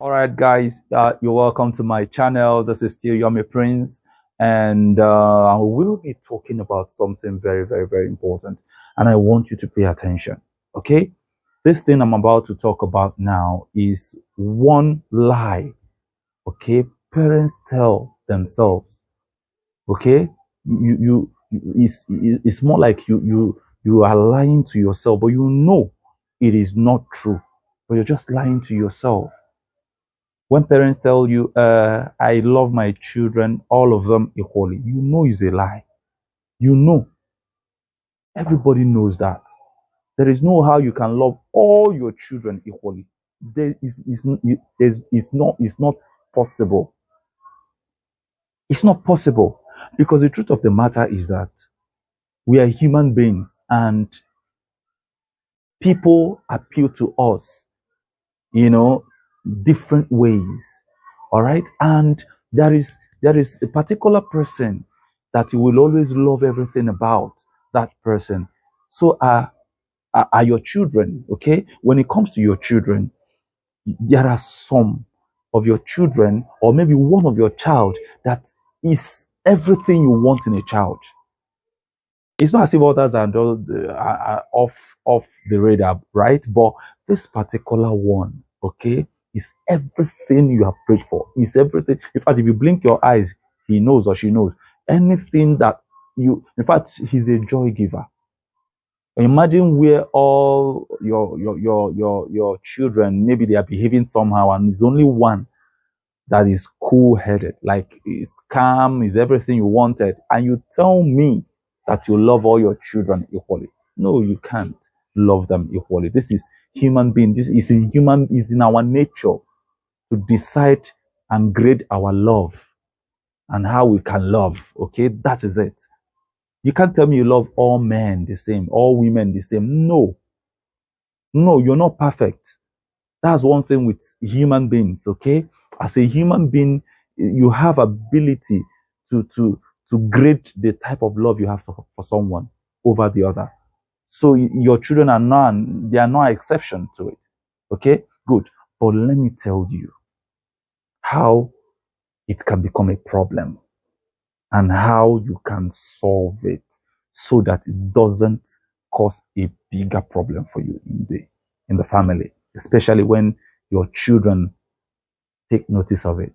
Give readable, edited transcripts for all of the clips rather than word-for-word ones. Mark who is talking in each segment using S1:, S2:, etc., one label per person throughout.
S1: All right, guys, you're welcome to my channel. This is still Yomi Prince, and I will be talking about something very, very, very important, and I want you to pay attention. Okay, this thing I'm about to talk about now is one lie. Okay, parents tell themselves. Okay, it's more like you are lying to yourself, but you know it is not true, but you're just lying to yourself. When parents tell you, I love my children, all of them equally, you know it's a lie. You know, everybody knows that. There is no how you can love all your children equally. It's not possible. It's not possible because the truth of the matter is that we are human beings and people appeal to us, you know, different ways. All right. And there is a particular person that you will always love everything about that person. So are your children, okay? When it comes to your children, there are some of your children, or maybe one of your child, that is everything you want in a child. It's not as if others are off the radar, right? But this particular one, okay, is everything you have prayed for. Is everything. In fact, if you blink your eyes, he knows or she knows anything that you. In fact, he's a joy giver. Imagine where all your children, maybe they are behaving somehow, and there's only one that is cool-headed, like is calm, is everything you wanted, and you tell me that you love all your children equally. No, you can't love them equally. This is human being. This is in human is in our nature to decide and grade our love and how we can love. Okay, that is it. You can't tell me you love all men the same, all women the same. No, no, you're not perfect. That's one thing with human beings, okay? As a human being, you have ability to grade the type of love you have for someone over the other. So your children are not they are no exception to it. Okay? Good. But let me tell you how it can become a problem and how you can solve it so that it doesn't cause a bigger problem for you in the family, especially when your children take notice of it.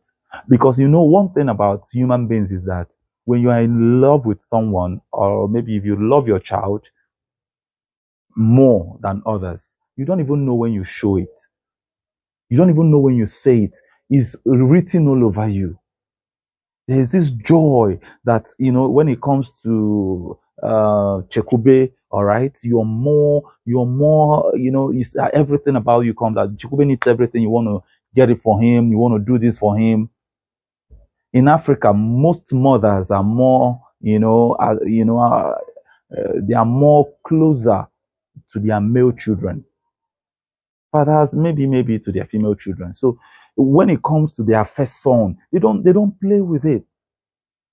S1: Because you know, one thing about human beings is that when you are in love with someone, or maybe if you love your child more than others, you don't even know when you show it. You don't even know when you say it. It's written all over you. There's this joy that, when it comes to Chekube, all right, you're more, it's everything about you comes that Chekube needs everything. You want to get it for him. You want to do this for him. In Africa, most mothers are more, they are more closer to their male children. Fathers, maybe to their female children. So when it comes to their first son, they don't play with it.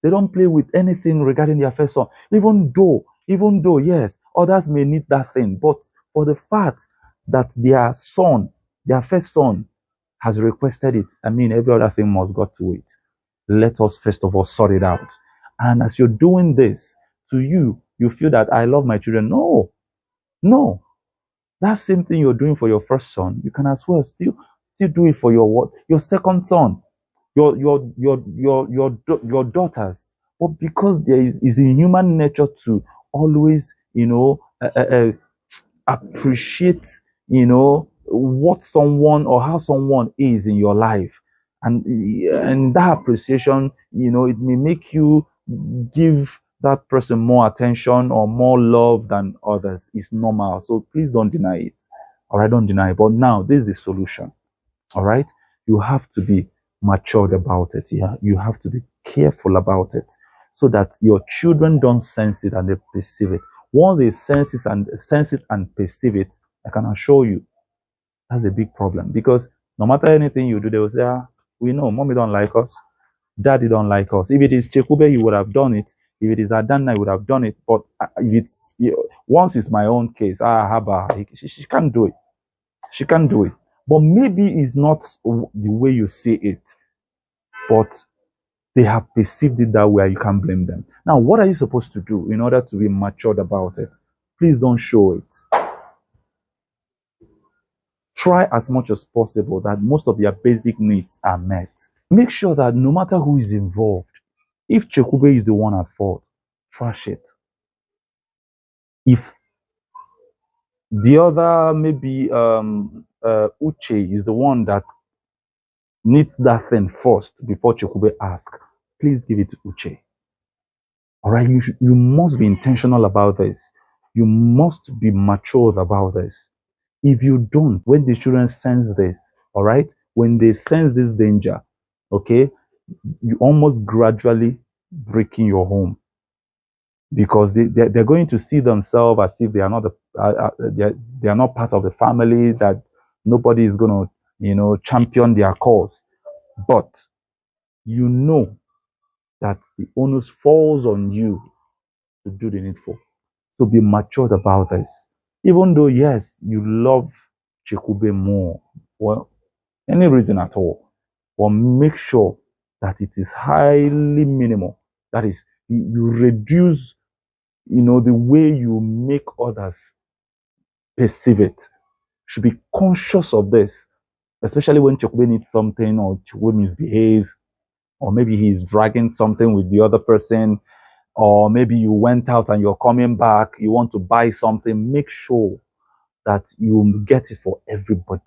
S1: They don't play with anything regarding their first son. Even though, yes, others may need that thing, but for the fact that their first son, has requested it, I mean, every other thing must go to it. Let us first of all sort it out. And as you're doing this, to you feel that I love my children. No, no. That same thing you're doing for your first son, you can as well still do it for your what? Your second son, your daughters. But because there is in human nature to always, appreciate, what someone or how someone is in your life, and that appreciation, it may make you give that person more attention or more love than others. It's normal, so please don't deny it. All right, don't deny it. But now this is the solution. All right, you have to be matured about it. Yeah, you have to be careful about it so that your children don't sense it and they perceive it. Once they sense it and perceive it, I can assure you that's a big problem, because no matter anything you do, they will say, we know mommy don't like us, daddy don't like us. If it is Chekube, he would have done it. If it is Adana, he would have done it. But if once it's my own case, Haba, she can't do it. She can't do it. But maybe it's not the way you see it, but they have perceived it that way. You can't blame them. Now, what are you supposed to do in order to be matured about it? Please don't show it. Try as much as possible that most of their basic needs are met. Make sure that no matter who is involved, if Chekube is the one at fault, trash it. If the other, maybe Uche is the one that needs that thing first before Chekube asks, please give it to Uche. All right, you must be intentional about this. You must be matured about this. If you don't, when the children sense this, all right, when they sense this danger, okay, you almost gradually breaking your home, because they're going to see themselves as if they are not they are not part of the family, that nobody is going to champion their cause. But you know that the onus falls on you to do the needful. So be matured about this. Even though, yes, you love Chekube more for any reason at all, but make sure that it is highly minimal. That is, you reduce, the way you make others perceive it. Should be conscious of this, especially when Chekube needs something, or Chekube misbehaves, or maybe he's dragging something with the other person, or maybe you went out and you're coming back, you want to buy something. Make sure that you get it for everybody.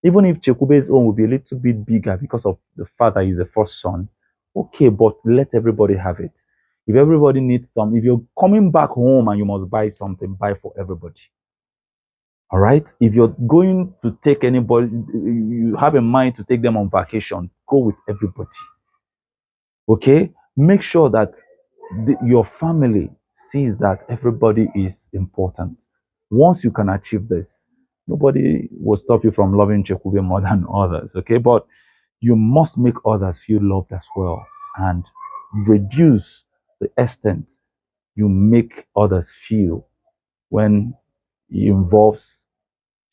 S1: Even if Chekube's own will be a little bit bigger because of the fact that he's the first son, okay, but let everybody have it. If everybody needs some, if you're coming back home and you must buy something, buy for everybody. All right. If you're going to take anybody, you have in mind to take them on vacation, go with everybody. Okay. Make sure that your family sees that everybody is important. Once you can achieve this, nobody will stop you from loving Chekube more than others. Okay. But you must make others feel loved as well, and reduce the extent you make others feel when it involves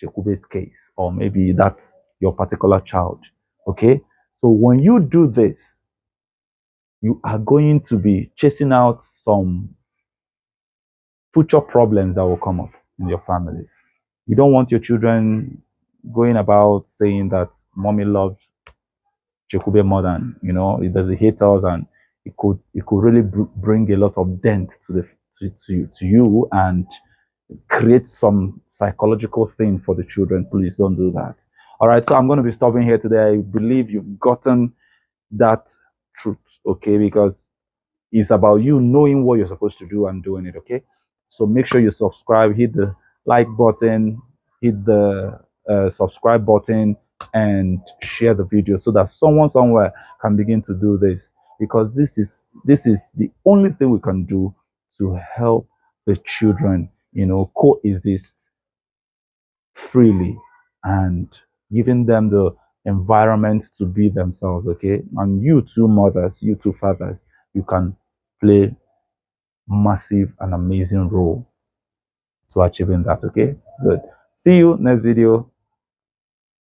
S1: Chekube's case, or maybe that's your particular child. Okay. So when you do this, you are going to be chasing out some future problems that will come up in your family. You don't want your children going about saying that mommy loves Chekube more than, it does hate us, and it could really bring a lot of dent to you, and create some psychological thing for the children. Please don't do that. All right, so I'm going to be stopping here today. I believe you've gotten that truth, okay? Because it's about you knowing what you're supposed to do and doing it, okay? So make sure you subscribe, hit the like button, hit the subscribe button, and share the video so that someone somewhere can begin to do this, because this is the only thing we can do to help the children, coexist freely, and giving them the environment to be themselves, okay? And you two mothers, you two fathers, you can play massive and amazing role to achieving that, okay? Good. See you next video.